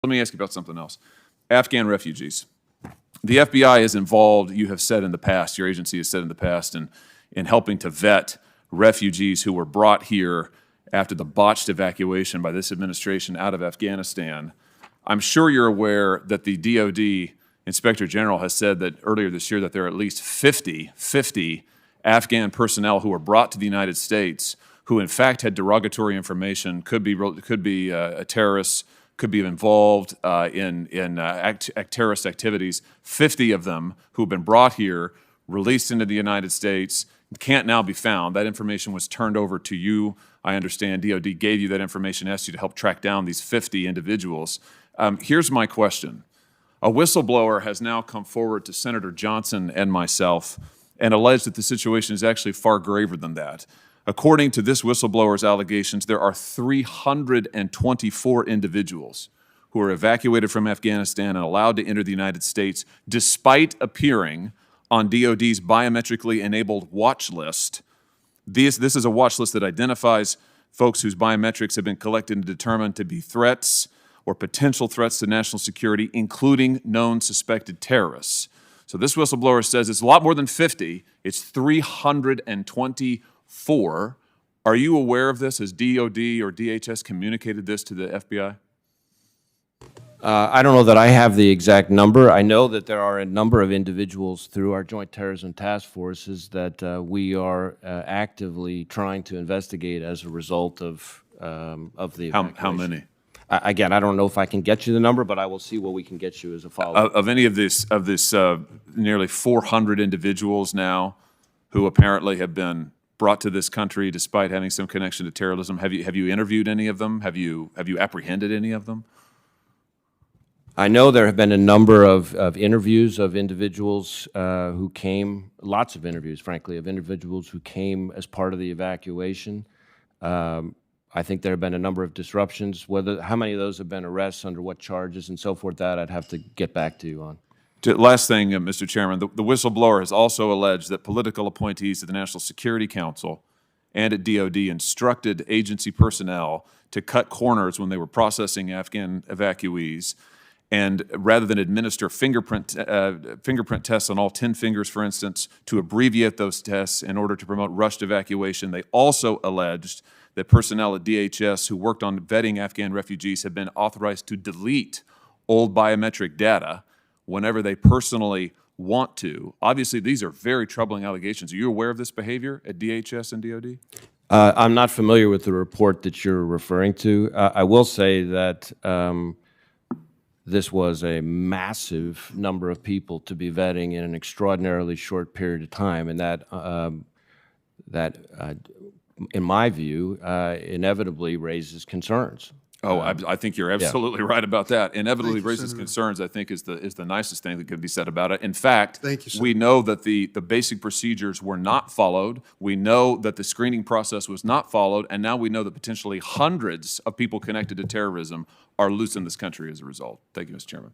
let me ask you about something else. Afghan refugees. The FBI is involved, you have said in the past, your agency has said in the past, in helping to vet refugees who were brought here after the botched evacuation by this administration out of Afghanistan. I'm sure you're aware that the DoD Inspector General has said that earlier this year that there are at least 50 Afghan personnel who were brought to the United States who in fact had derogatory information, could be terrorists, could be involved in terrorist activities. 50 of them who have been brought here, released into the United States, can't now be found. That information was turned over to you. I understand DoD gave you that information, asked you to help track down these 50 individuals. Here's my question. A whistleblower has now come forward to Senator Johnson and myself and alleged that the situation is actually far graver than that. According to this whistleblower's allegations, there are 324 individuals who are evacuated from Afghanistan and allowed to enter the United States despite appearing on DoD's biometrically enabled watch list. This is a watch list that identifies folks whose biometrics have been collected and determined to be threats or potential threats to national security, including known suspected terrorists. So this whistleblower says it's a lot more than 50, it's 324. Are you aware of this? Has DoD or DHS communicated this to the FBI? I don't know that I have the exact number. I know that there are a number of individuals through our Joint Terrorism Task Forces that we are actively trying to investigate as a result of the evacuation. How many? Again, I don't know if I can get you the number, but I will see what we can get you as a follow-up. Of any of this nearly 400 individuals now who apparently have been brought to this country despite having some connection to terrorism, have you interviewed any of them? Have you apprehended any of them? I know there have been a number of interviews of individuals who came, lots of interviews, frankly, of individuals who came as part of the evacuation. I think there have been a number of disruptions. How many of those have been arrests, under what charges, and so forth, that I'd have to get back to you on. Last thing, Mr. Chairman, the whistleblower has also alleged that political appointees at the National Security Council and at DoD instructed agency personnel to cut corners when they were processing Afghan evacuees, and rather than administer fingerprint tests on all 10 fingers, for instance, to abbreviate those tests in order to promote rushed evacuation, they also alleged that personnel at DHS who worked on vetting Afghan refugees have been authorized to delete old biometric data whenever they personally want to. Obviously, these are very troubling allegations. Are you aware of this behavior at DHS and DoD? I'm not familiar with the report that you're referring to. I will say that this was a massive number of people to be vetting in an extraordinarily short period of time, and that in my view, inevitably raises concerns. Oh, I think you're absolutely right about that. Inevitably raises concerns, I think, is the nicest thing that could be said about it. In fact, we know that the basic procedures were not followed. We know that the screening process was not followed, and now we know that potentially hundreds of people connected to terrorism are loose in this country as a result. Thank you, Mr. Chairman.